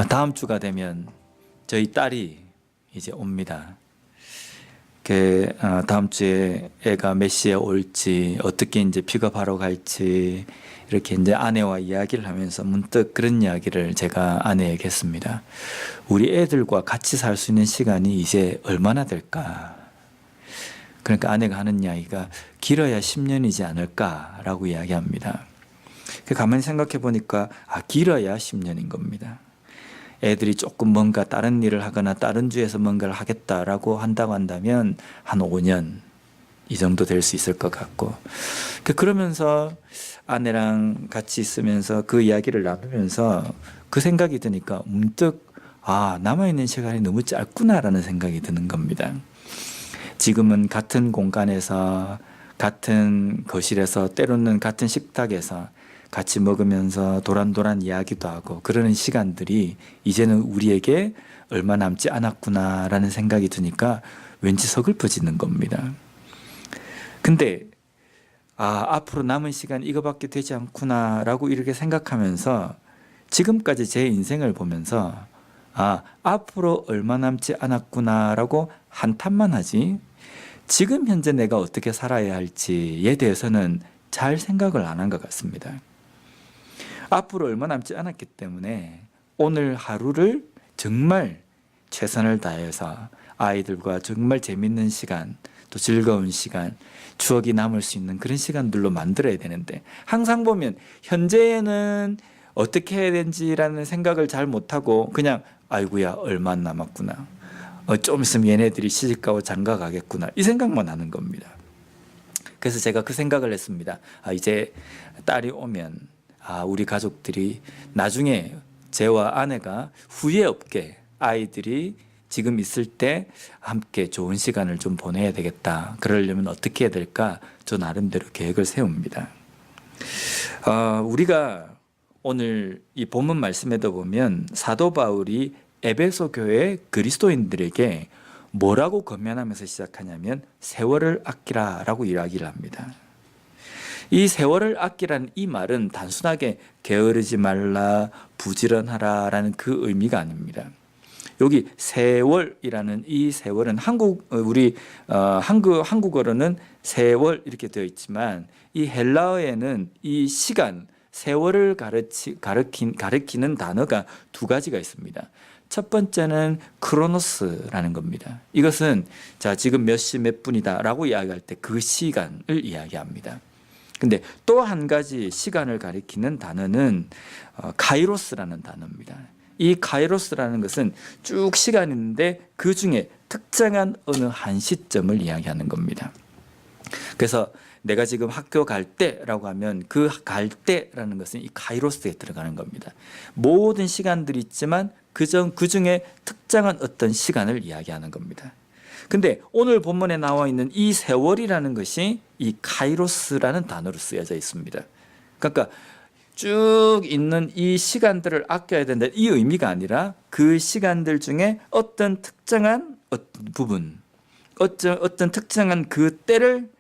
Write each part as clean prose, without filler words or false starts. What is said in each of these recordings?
다음 주가 되면 저희 딸이 이제 옵니다. 다음 주에 애가 몇 시에 올지, 어떻게 이제 픽업하러 갈지, 이렇게 이제 아내와 이야기를 하면서 문득 그런 이야기를 제가 아내에게 했습니다. 우리 애들과 같이 살 수 있는 시간이 이제 얼마나 될까? 그러니까 아내가 하는 이야기가 길어야 10년이지 않을까라고 이야기합니다. 가만히 생각해 보니까 길어야 10년인 겁니다. 애들이 조금 뭔가 다른 일을 하거나 다른 주에서 뭔가를 하겠다라고 한다고 한다면 한 5년 이 정도 될 수 있을 것 같고, 그러면서 아내랑 같이 있으면서 그 이야기를 나누면서 그 생각이 드니까 문득 남아있는 시간이 너무 짧구나라는 생각이 드는 겁니다. 지금은 같은 공간에서, 같은 거실에서, 때로는 같은 식탁에서 같이 먹으면서 도란도란 이야기도 하고 그러는 시간들이 이제는 우리에게 얼마 남지 않았구나라는 생각이 드니까 왠지 서글퍼지는 겁니다. 근데 앞으로 남은 시간 이거밖에 되지 않구나라고 이렇게 생각하면서 지금까지 제 인생을 보면서 앞으로 얼마 남지 않았구나라고 한탄만 하지, 지금 현재 내가 어떻게 살아야 할지에 대해서는 잘 생각을 안 한 것 같습니다. 앞으로 얼마 남지 않았기 때문에 오늘 하루를 정말 최선을 다해서 아이들과 정말 재밌는 시간, 또 즐거운 시간, 추억이 남을 수 있는 그런 시간들로 만들어야 되는데, 항상 보면 현재에는 어떻게 해야 되는지라는 생각을 잘 못하고 그냥 아이고야 얼마 안 남았구나, 좀 있으면 얘네들이 시집가고 장가 가겠구나, 이 생각만 하는 겁니다. 그래서 제가 그 생각을 했습니다. 이제 딸이 오면 우리 가족들이 나중에 저와 아내가 후회 없게 아이들이 지금 있을 때 함께 좋은 시간을 좀 보내야 되겠다. 그러려면 어떻게 해야 될까? 저 나름대로 계획을 세웁니다. 우리가 오늘 이 본문 말씀에도 보면 사도 바울이 에베소 교회 그리스도인들에게 뭐라고 권면하면서 시작하냐면 세월을 아끼라라고 이야기를 합니다. 이 세월을 아끼라는 이 말은 단순하게 게으르지 말라, 부지런하라라는 그 의미가 아닙니다. 여기 세월이라는 이 세월은 한국어로는 세월 이렇게 되어 있지만 이 헬라어에는 이 시간, 세월을 가리키는 단어가 두 가지가 있습니다. 첫 번째는 크로노스라는 겁니다. 이것은 지금 몇 시 몇 분이다라고 이야기할 때 그 시간을 이야기합니다. 근데 또 한 가지 시간을 가리키는 단어는 카이로스라는 단어입니다. 이 카이로스라는 것은 쭉 시간이 있는데 그 중에 특정한 어느 한 시점을 이야기하는 겁니다. 그래서 내가 지금 학교 갈 때라고 하면 그 갈 때라는 것은 이 카이로스에 들어가는 겁니다. 모든 시간들이 있지만 그 중에 특정한 어떤 시간을 이야기하는 겁니다. 근데 오늘 본문에 나와 있는 이 세월이라는 것이 이 카이로스라는 단어로 쓰여져 있습니다. 그러니까 쭉 있는 이 시간들을 아껴야 된다, 이 의미가 아니라 그 시간들 중에 어떤 특정한 부분, 어떤 특정한 그 때를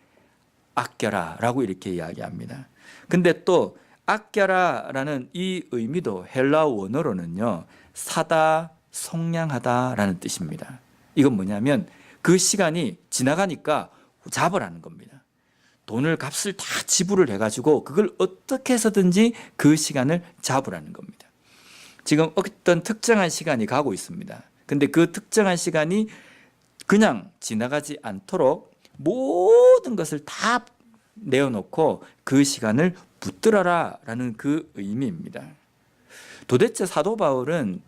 아껴라 라고 이렇게 이야기합니다. 근데 또 아껴라라는 이 의미도 헬라 원어로는요, 사다, 속량하다 라는 뜻입니다. 이건 뭐냐면 그 시간이 지나가니까 잡으라는 겁니다. 값을 다 지불을 해가지고 그걸 어떻게 해서든지 그 시간을 잡으라는 겁니다. 지금 어떤 특정한 시간이 가고 있습니다. 근데 그 특정한 시간이 그냥 지나가지 않도록 모든 것을 다 내어놓고 그 시간을 붙들어라 라는 그 의미입니다. 도대체 사도 바울은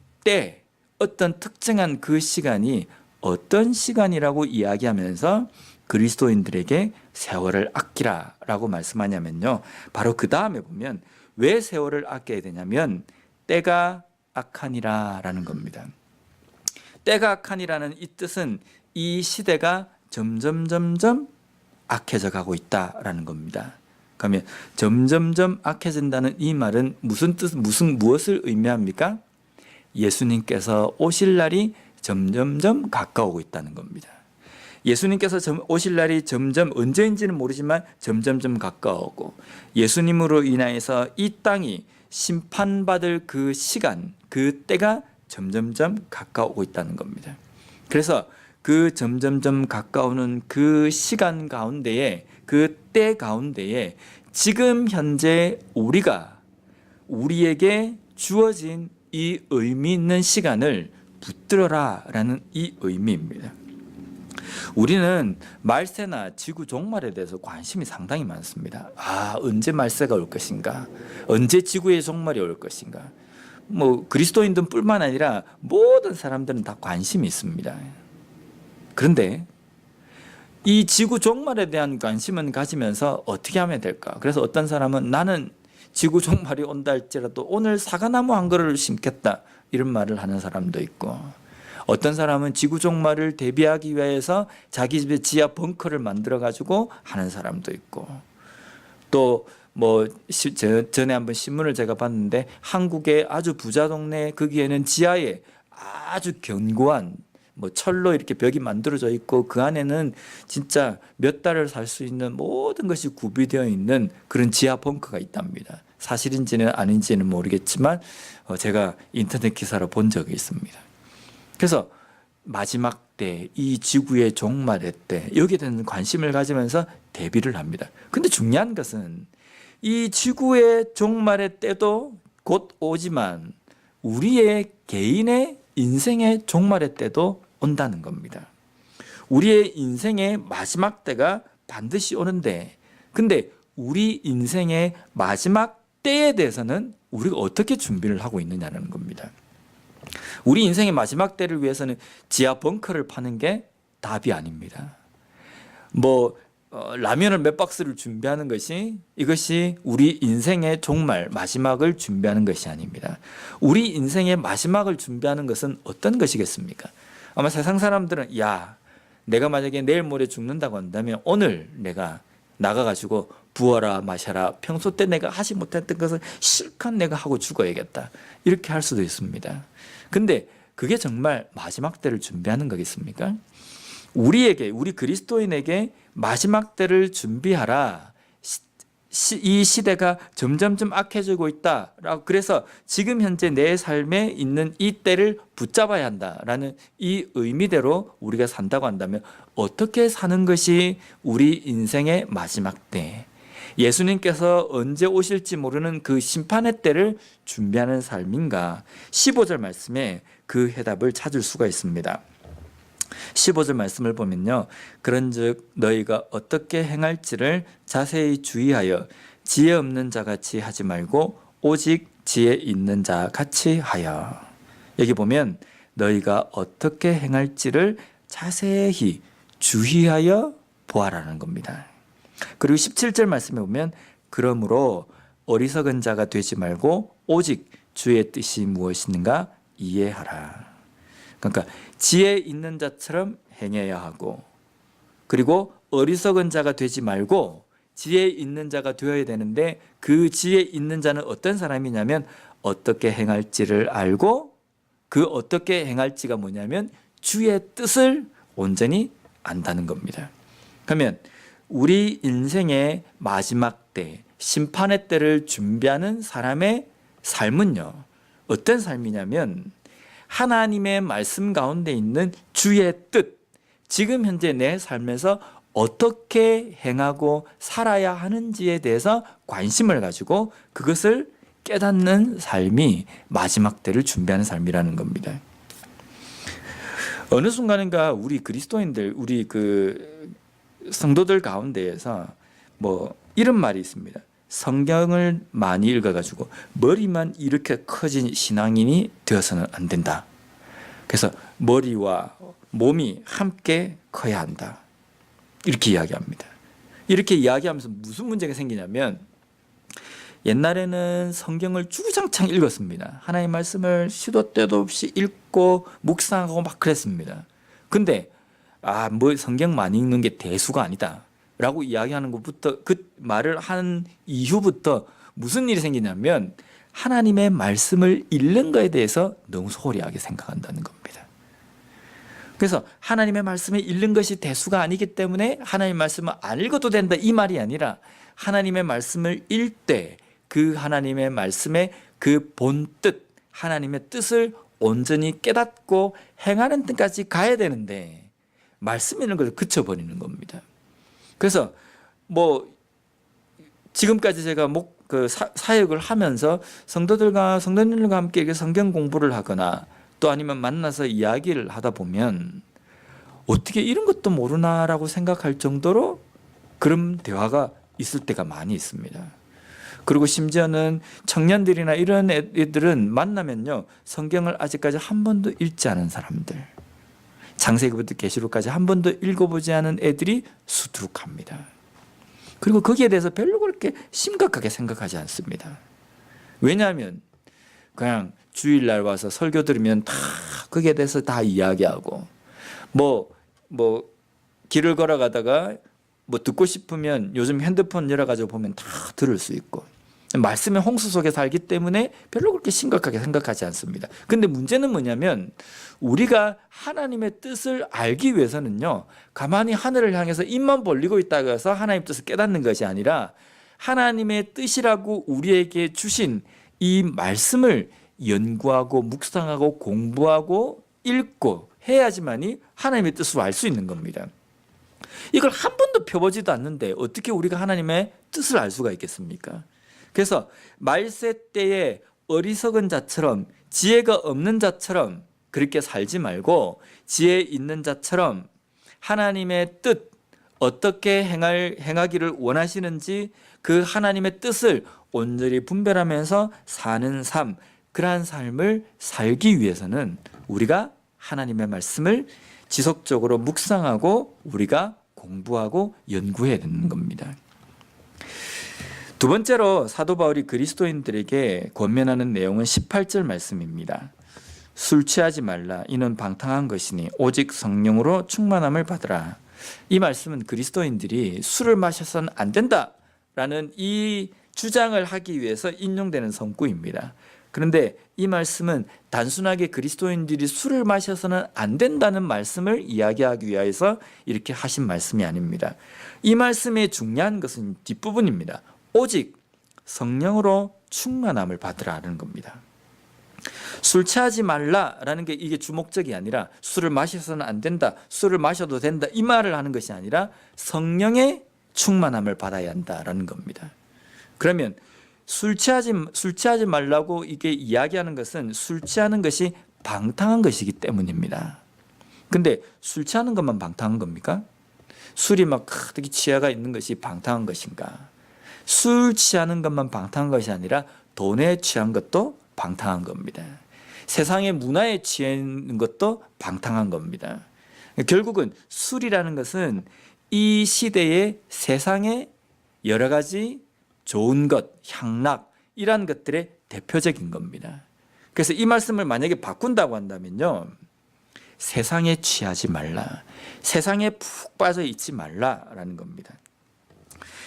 어떤 특정한 그 시간이 어떤 시간이라고 이야기하면서 그리스도인들에게 세월을 아끼라라고 말씀하냐면요, 바로 그 다음에 보면 왜 세월을 아껴야 되냐면 때가 악하니라라는 겁니다. 때가 악하니라는 이 뜻은 이 시대가 점점 악해져 가고 있다라는 겁니다. 그러면 점점 악해진다는 이 말은 무엇을 의미합니까? 예수님께서 오실 날이 점점 가까우고 있다는 겁니다. 예수님께서 오실 날이 점점, 언제인지는 모르지만 점점 가까우고, 예수님으로 인하여서 이 땅이 심판받을 그 시간, 그 때가 점점점 가까워오고 있다는 겁니다. 그래서 그 점점점 가까우는 그 시간 가운데에, 그 때 가운데에 지금 현재 우리에게 주어진 이 의미 있는 시간을 붙들어라 라는 이 의미입니다. 우리는 말세나 지구 종말에 대해서 관심이 상당히 많습니다. 언제 말세가 올 것인가? 언제 지구의 종말이 올 것인가? 그리스도인들 뿐만 아니라 모든 사람들은 다 관심이 있습니다. 그런데 이 지구 종말에 대한 관심은 가지면서 어떻게 하면 될까? 그래서 어떤 사람은 나는 지구 종말이 온다 할지라도 오늘 사과나무 한 그루를 심겠다, 이런 말을 하는 사람도 있고, 어떤 사람은 지구 종말을 대비하기 위해서 자기 집에 지하 벙커를 만들어 가지고 하는 사람도 있고, 또 전에 한번 신문을 제가 봤는데 한국의 아주 부자 동네, 거기에는 지하에 아주 견고한 철로 이렇게 벽이 만들어져 있고 그 안에는 진짜 몇 달을 살 수 있는 모든 것이 구비되어 있는 그런 지하 벙커가 있답니다. 사실인지는 아닌지는 모르겠지만 제가 인터넷 기사로 본 적이 있습니다. 그래서 마지막 때, 이 지구의 종말의 때, 여기에 대한 관심을 가지면서 대비를 합니다. 근데 중요한 것은 이 지구의 종말의 때도 곧 오지만 우리의 개인의 인생의 종말의 때도 온다는 겁니다. 우리의 인생의 마지막 때가 반드시 오는데, 근데 우리 인생의 마지막 때에 대해서는 우리가 어떻게 준비를 하고 있느냐는 겁니다. 우리 인생의 마지막 때를 위해서는 지하 벙커를 파는 게 답이 아닙니다. 라면을 몇 박스를 준비하는 이것이 우리 인생의 종말, 마지막을 준비하는 것이 아닙니다. 우리 인생의 마지막을 준비하는 것은 어떤 것이겠습니까? 아마 세상 사람들은 내가 만약에 내일 모레 죽는다고 한다면 오늘 내가 나가가지고 부어라 마셔라, 평소 때 내가 하지 못했던 것을 실컷 내가 하고 죽어야겠다, 이렇게 할 수도 있습니다. 근데 그게 정말 마지막 때를 준비하는 거겠습니까? 우리 그리스도인에게 마지막 때를 준비하라, 이 시대가 점점점 악해지고 있다, 그래서 지금 현재 내 삶에 있는 이 때를 붙잡아야 한다라는 이 의미대로 우리가 산다고 한다면 어떻게 사는 것이 우리 인생의 마지막 때, 예수님께서 언제 오실지 모르는 그 심판의 때를 준비하는 삶인가? 15절 말씀에 그 해답을 찾을 수가 있습니다. 15절 말씀을 보면요, 그런즉 너희가 어떻게 행할지를 자세히 주의하여 지혜 없는 자같이 하지 말고 오직 지혜 있는 자같이 하여. 여기 보면 너희가 어떻게 행할지를 자세히 주의하여 보아라는 겁니다. 그리고 17절 말씀에 보면 그러므로 어리석은 자가 되지 말고 오직 주의 뜻이 무엇인가 이해하라. 그러니까 지혜 있는 자처럼 행해야 하고, 그리고 어리석은 자가 되지 말고 지혜 있는 자가 되어야 되는데, 그 지혜 있는 자는 어떤 사람이냐면 어떻게 행할지를 알고, 그 어떻게 행할지가 뭐냐면 주의 뜻을 온전히 안다는 겁니다. 그러면 우리 인생의 마지막 때, 심판의 때를 준비하는 사람의 삶은요, 어떤 삶이냐면 하나님의 말씀 가운데 있는 주의 뜻, 지금 현재 내 삶에서 어떻게 행하고 살아야 하는지에 대해서 관심을 가지고 그것을 깨닫는 삶이 마지막 때를 준비하는 삶이라는 겁니다. 어느 순간인가 우리 그리스도인들, 우리 성도들 가운데에서 이런 말이 있습니다. 성경을 많이 읽어가지고 머리만 이렇게 커진 신앙인이 되어서는 안 된다. 그래서 머리와 몸이 함께 커야 한다, 이렇게 이야기합니다. 이렇게 이야기하면서 무슨 문제가 생기냐면, 옛날에는 성경을 주구장창 읽었습니다. 하나님의 말씀을 시도 때도 없이 읽고 묵상하고 막 그랬습니다. 근데 성경 많이 읽는 게 대수가 아니다 라고 이야기하는 것부터, 그 말을 한 이후부터 무슨 일이 생기냐면 하나님의 말씀을 읽는 것에 대해서 너무 소홀히 생각한다는 겁니다. 그래서 하나님의 말씀을 읽는 것이 대수가 아니기 때문에 하나님의 말씀을 안 읽어도 된다, 이 말이 아니라 하나님의 말씀을 읽되 그 하나님의 말씀의 그 본뜻, 하나님의 뜻을 온전히 깨닫고 행하는 데까지 가야 되는데 말씀 있는 걸 그쳐버리는 겁니다. 그래서 뭐 지금까지 제가 사역을 하면서 성도님들과 함께 이렇게 성경 공부를 하거나 또 아니면 만나서 이야기를 하다 보면 어떻게 이런 것도 모르나라고 생각할 정도로 그런 대화가 있을 때가 많이 있습니다. 그리고 심지어는 청년들이나 이런 애들은 만나면요, 성경을 아직까지 한 번도 읽지 않은 사람들, 창세기부터 계시록까지 한 번도 읽어보지 않은 애들이 수두룩합니다. 그리고 거기에 대해서 별로 그렇게 심각하게 생각하지 않습니다. 왜냐하면 그냥 주일날 와서 설교 들으면 다 거기에 대해서 다 이야기하고 뭐 길을 걸어가다가 뭐 듣고 싶으면 요즘 핸드폰 열어가지고 보면 다 들을 수 있고 말씀의 홍수 속에 살기 때문에 별로 그렇게 심각하게 생각하지 않습니다. 근데 문제는 뭐냐면 우리가 하나님의 뜻을 알기 위해서는요, 가만히 하늘을 향해서 입만 벌리고 있다고 해서 하나님의 뜻을 깨닫는 것이 아니라 하나님의 뜻이라고 우리에게 주신 이 말씀을 연구하고 묵상하고 공부하고 읽고 해야지만이 하나님의 뜻을 알 수 있는 겁니다. 이걸 한 번도 펴보지도 않는데 어떻게 우리가 하나님의 뜻을 알 수가 있겠습니까? 그래서 말세 때에 어리석은 자처럼, 지혜가 없는 자처럼 그렇게 살지 말고 지혜 있는 자처럼 하나님의 뜻, 어떻게 행하기를 원하시는지 그 하나님의 뜻을 온전히 분별하면서 사는 삶, 그러한 삶을 살기 위해서는 우리가 하나님의 말씀을 지속적으로 묵상하고 우리가 공부하고 연구해야 되는 겁니다. 두 번째로 사도 바울이 그리스도인들에게 권면하는 내용은 18절 말씀입니다. 술 취하지 말라. 이는 방탕한 것이니 오직 성령으로 충만함을 받으라. 이 말씀은 그리스도인들이 술을 마셔서는 안 된다라는 이 주장을 하기 위해서 인용되는 성구입니다. 그런데 이 말씀은 단순하게 그리스도인들이 술을 마셔서는 안 된다는 말씀을 이야기하기 위해서 이렇게 하신 말씀이 아닙니다. 이 말씀의 중요한 것은 뒷부분입니다. 오직 성령으로 충만함을 받으라는 겁니다. 술 취하지 말라라는 게 이게 주목적이 아니라 술을 마셔서는 안 된다, 술을 마셔도 된다 이 말을 하는 것이 아니라 성령의 충만함을 받아야 한다라는 겁니다. 그러면 술 취하지 말라고 이게 이야기하는 것은 술 취하는 것이 방탕한 것이기 때문입니다. 근데 술 취하는 것만 방탕한 겁니까? 술이 막 되게 치아가 있는 것이 방탕한 것인가? 술 취하는 것만 방탕한 것이 아니라 돈에 취한 것도 방탕한 겁니다. 세상의 문화에 취한 것도 방탕한 겁니다. 결국은 술이라는 것은 이 시대의 세상의 여러 가지 좋은 것, 향락 이런 것들의 대표적인 겁니다. 그래서 이 말씀을 만약에 바꾼다고 한다면요, 세상에 취하지 말라, 세상에 푹 빠져 있지 말라라는 겁니다.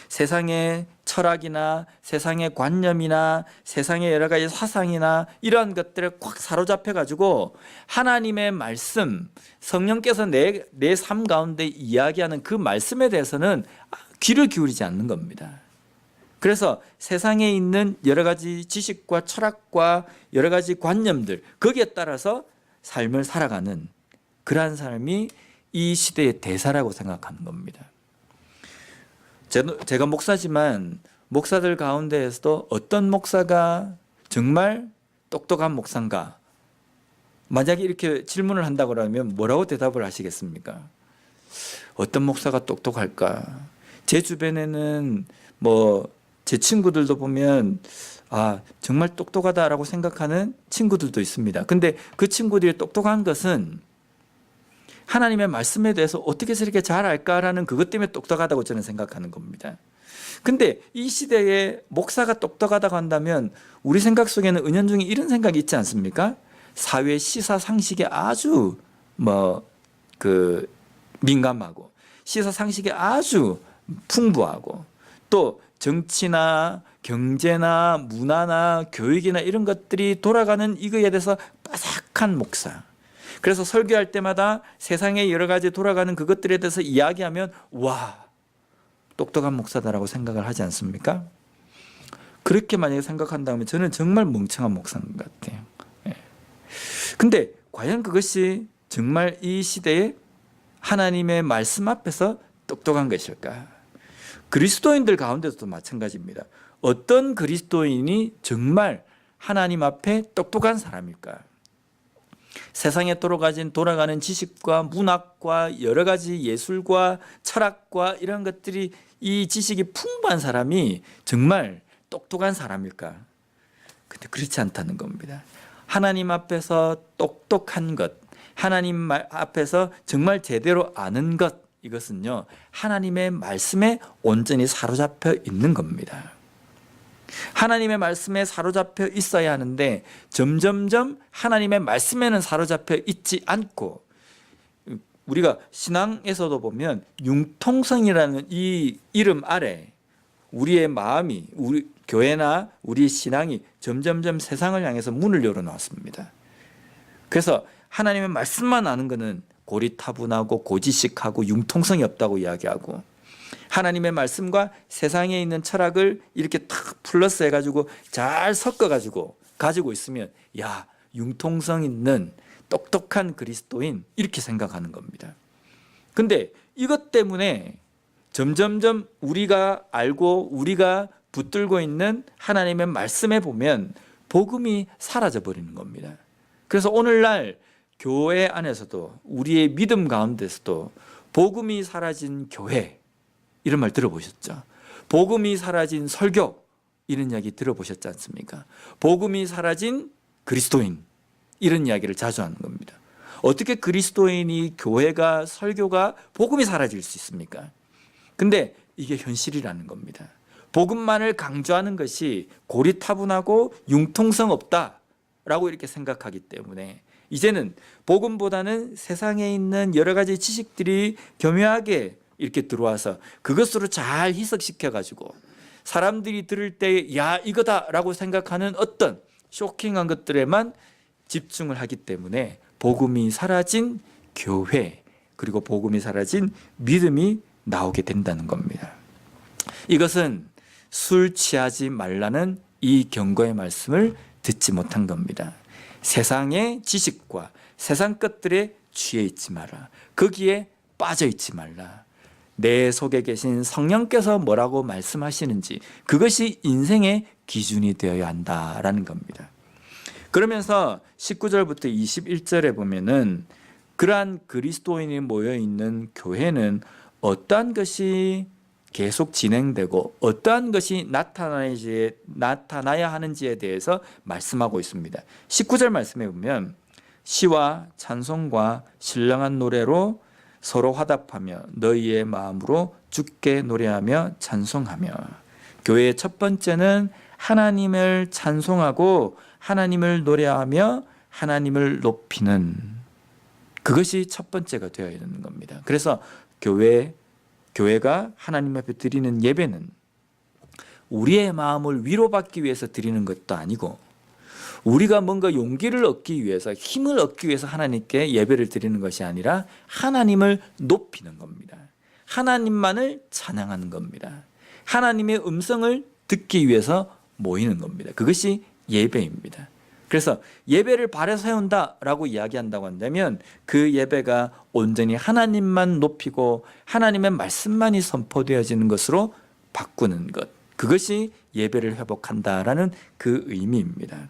세상의 철학이나 세상의 관념이나 세상의 여러 가지 사상이나 이러한 것들에 꽉 사로잡혀 가지고 하나님의 말씀, 성령께서 내 삶 가운데 이야기하는 그 말씀에 대해서는 귀를 기울이지 않는 겁니다. 그래서 세상에 있는 여러 가지 지식과 철학과 여러 가지 관념들, 거기에 따라서 삶을 살아가는 그러한 삶이 이 시대의 대사라고 생각하는 겁니다. 제가 목사지만 목사들 가운데에서도 어떤 목사가 정말 똑똑한 목사인가? 만약에 이렇게 질문을 한다고 하면 뭐라고 대답을 하시겠습니까? 어떤 목사가 똑똑할까? 제 주변에는 제 친구들도 보면 정말 똑똑하다라고 생각하는 친구들도 있습니다. 근데 그 친구들이 똑똑한 것은 하나님의 말씀에 대해서 어떻게 해서 이렇게 잘 알까라는 그것 때문에 똑똑하다고 저는 생각하는 겁니다. 근데 이 시대에 목사가 똑똑하다고 한다면 우리 생각 속에는 은연중에 이런 생각이 있지 않습니까? 사회 시사 상식에 아주 민감하고 시사 상식에 아주 풍부하고 또 정치나 경제나 문화나 교육이나 이런 것들이 돌아가는 이거에 대해서 빠삭한 목사. 그래서 설교할 때마다 세상에 여러 가지 돌아가는 그것들에 대해서 이야기하면 와, 똑똑한 목사다라고 생각을 하지 않습니까? 그렇게 만약에 생각한다면 저는 정말 멍청한 목사인 것 같아요. 근데 과연 그것이 정말 이 시대에 하나님의 말씀 앞에서 똑똑한 것일까? 그리스도인들 가운데서도 마찬가지입니다. 어떤 그리스도인이 정말 하나님 앞에 똑똑한 사람일까? 세상에 돌아가는 지식과 문학과 여러 가지 예술과 철학과 이런 것들이, 이 지식이 풍부한 사람이 정말 똑똑한 사람일까? 근데 그렇지 않다는 겁니다. 하나님 앞에서 똑똑한 것, 하나님 앞에서 정말 제대로 아는 것, 이것은요, 하나님의 말씀에 온전히 사로잡혀 있는 겁니다. 하나님의 말씀에 사로잡혀 있어야 하는데 점점점 하나님의 말씀에는 사로잡혀 있지 않고, 우리가 신앙에서도 보면 융통성이라는 이 이름 아래 우리의 마음이, 우리 교회나 우리 신앙이 점점점 세상을 향해서 문을 열어놨습니다. 그래서 하나님의 말씀만 아는 것은 고리타분하고 고지식하고 융통성이 없다고 이야기하고, 하나님의 말씀과 세상에 있는 철학을 이렇게 탁 플러스 해가지고 잘 섞어가지고 가지고 있으면, 야, 융통성 있는 똑똑한 그리스도인, 이렇게 생각하는 겁니다. 근데 이것 때문에 점점점 우리가 알고 우리가 붙들고 있는 하나님의 말씀에 보면 복음이 사라져 버리는 겁니다. 그래서 오늘날 교회 안에서도, 우리의 믿음 가운데서도 복음이 사라진 교회, 이런 말 들어보셨죠? 복음이 사라진 설교, 이런 이야기 들어보셨지 않습니까? 복음이 사라진 그리스도인, 이런 이야기를 자주 하는 겁니다. 어떻게 그리스도인이, 교회가, 설교가, 복음이 사라질 수 있습니까? 근데 이게 현실이라는 겁니다. 복음만을 강조하는 것이 고리타분하고 융통성 없다라고 이렇게 생각하기 때문에 이제는 복음보다는 세상에 있는 여러 가지 지식들이 교묘하게 이렇게 들어와서 그것으로 잘 희석시켜가지고 사람들이 들을 때, 야, 이거다라고 생각하는 어떤 쇼킹한 것들에만 집중을 하기 때문에 복음이 사라진 교회, 그리고 복음이 사라진 믿음이 나오게 된다는 겁니다. 이것은 술 취하지 말라는 이 경고의 말씀을 듣지 못한 겁니다. 세상의 지식과 세상 것들에 취해 있지 마라. 거기에 빠져 있지 말라. 내 속에 계신 성령께서 뭐라고 말씀하시는지, 그것이 인생의 기준이 되어야 한다라는 겁니다. 그러면서 19절부터 21절에 보면은 그러한 그리스도인이 모여있는 교회는 어떠한 것이 계속 진행되고 어떠한 것이 나타나야 하는지에 대해서 말씀하고 있습니다. 19절 말씀에 보면 시와 찬송과 신령한 노래로 서로 화답하며 너희의 마음으로 주께 노래하며 찬송하며. 교회의 첫 번째는 하나님을 찬송하고 하나님을 노래하며 하나님을 높이는, 그것이 첫 번째가 되어야 되는 겁니다. 그래서 교회가 하나님 앞에 드리는 예배는 우리의 마음을 위로받기 위해서 드리는 것도 아니고, 우리가 뭔가 용기를 얻기 위해서, 힘을 얻기 위해서 하나님께 예배를 드리는 것이 아니라 하나님을 높이는 겁니다. 하나님만을 찬양하는 겁니다. 하나님의 음성을 듣기 위해서 모이는 겁니다. 그것이 예배입니다. 그래서 예배를 발에 세운다라고 이야기한다고 한다면 그 예배가 온전히 하나님만 높이고 하나님의 말씀만이 선포되어지는 것으로 바꾸는 것, 그것이 예배를 회복한다라는 그 의미입니다.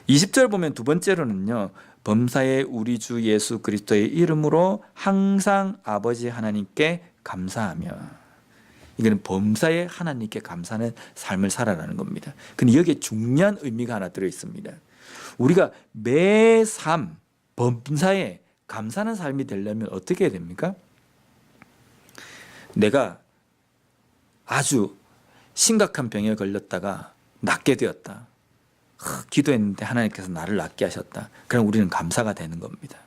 20절 보면 두 번째로는요, 범사에 우리 주 예수 그리스도의 이름으로 항상 아버지 하나님께 감사하며. 이거는 범사에 하나님께 감사하는 삶을 살아라는 겁니다. 근데 여기에 중요한 의미가 하나 들어있습니다. 우리가 매 삶, 범사에 감사하는 삶이 되려면 어떻게 해야 됩니까? 내가 아주 심각한 병에 걸렸다가 낫게 되었다. 기도했는데 하나님께서 나를 낫게 하셨다. 그럼 우리는 감사가 되는 겁니다.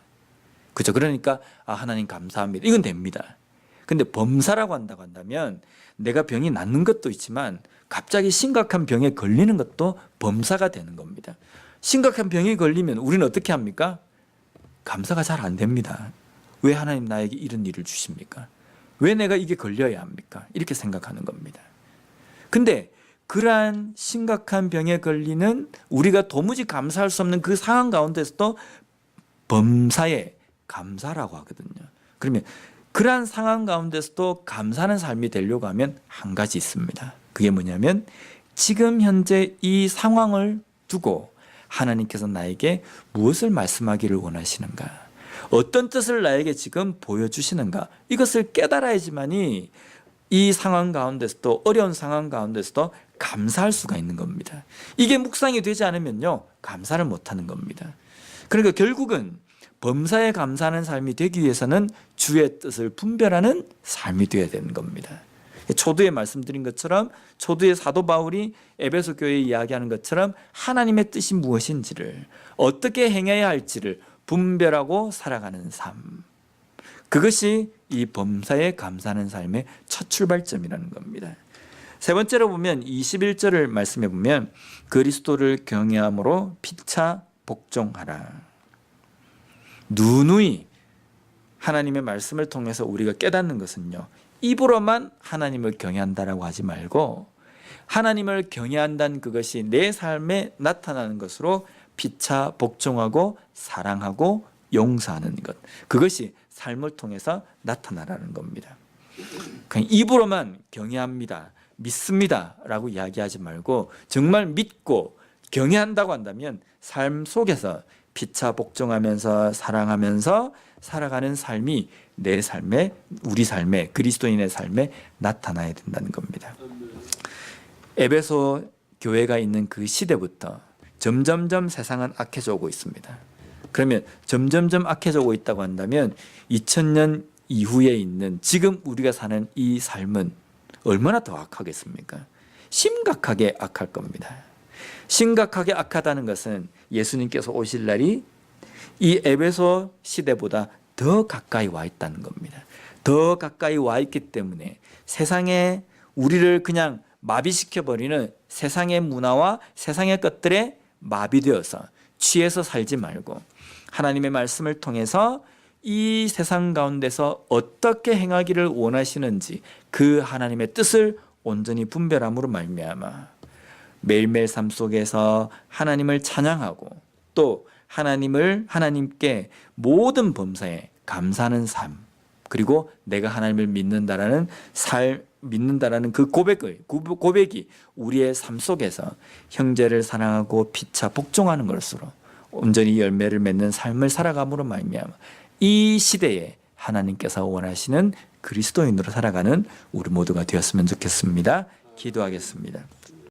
그죠? 그러니까 하나님 감사합니다. 이건 됩니다. 근데 범사라고 한다고 한다면 내가 병이 낫는 것도 있지만 갑자기 심각한 병에 걸리는 것도 범사가 되는 겁니다. 심각한 병에 걸리면 우리는 어떻게 합니까? 감사가 잘 안 됩니다. 왜 하나님 나에게 이런 일을 주십니까? 왜 내가 이게 걸려야 합니까? 이렇게 생각하는 겁니다. 근데 그러한 심각한 병에 걸리는, 우리가 도무지 감사할 수 없는 그 상황 가운데서도 범사에 감사라고 하거든요. 그러면 그러한 상황 가운데서도 감사하는 삶이 되려고 하면 한 가지 있습니다. 그게 뭐냐면 지금 현재 이 상황을 두고 하나님께서 나에게 무엇을 말씀하기를 원하시는가, 어떤 뜻을 나에게 지금 보여주시는가, 이것을 깨달아야지만이 이 상황 가운데서도, 어려운 상황 가운데서도 감사할 수가 있는 겁니다. 이게 묵상이 되지 않으면요, 감사를 못하는 겁니다. 그러니까 결국은 범사에 감사하는 삶이 되기 위해서는 주의 뜻을 분별하는 삶이 되어야 되는 겁니다. 초두에 말씀드린 것처럼, 초두에 사도 바울이 에베소 교회에 이야기하는 것처럼 하나님의 뜻이 무엇인지를, 어떻게 행해야 할지를 분별하고 살아가는 삶, 그것이 이 범사에 감사하는 삶의 첫 출발점이라는 겁니다. 세 번째로 보면 21절을 말씀해 보면 그리스도를 경외함으로 피차 복종하라. 누누이 하나님의 말씀을 통해서 우리가 깨닫는 것은요, 입으로만 하나님을 경외한다라고 하지 말고 하나님을 경외한다는 그것이 내 삶에 나타나는 것으로 피차 복종하고 사랑하고 용서하는 것, 그것이 삶을 통해서 나타나라는 겁니다. 그냥 입으로만 경외합니다, 믿습니다 라고 이야기하지 말고 정말 믿고 경외한다고 한다면 삶 속에서 피차 복종하면서 사랑하면서 살아가는 삶이 내 삶에, 우리 삶에, 그리스도인의 삶에 나타나야 된다는 겁니다. 에베소 교회가 있는 그 시대부터 점점점 세상은 악해져 오고 있습니다. 그러면 점점점 악해져 오고 있다고 한다면 2000년 이후에 있는 지금 우리가 사는 이 삶은 얼마나 더 악하겠습니까? 심각하게 악할 겁니다. 심각하게 악하다는 것은 예수님께서 오실 날이 이 에베소 시대보다 더 가까이 와 있다는 겁니다. 더 가까이 와 있기 때문에 세상에 우리를 그냥 마비시켜버리는 세상의 문화와 세상의 것들에 마비되어서 취해서 살지 말고 하나님의 말씀을 통해서 이 세상 가운데서 어떻게 행하기를 원하시는지 그 하나님의 뜻을 온전히 분별함으로 말미암아 매일매일 삶 속에서 하나님을 찬양하고 또 하나님께 모든 범사에 감사하는 삶, 그리고 내가 하나님을 믿는다라는 그 고백이 우리의 삶 속에서 형제를 사랑하고 피차 복종하는 것으로 온전히 열매를 맺는 삶을 살아감으로 말미암아 이 시대에 하나님께서 원하시는 그리스도인으로 살아가는 우리 모두가 되었으면 좋겠습니다. 기도하겠습니다.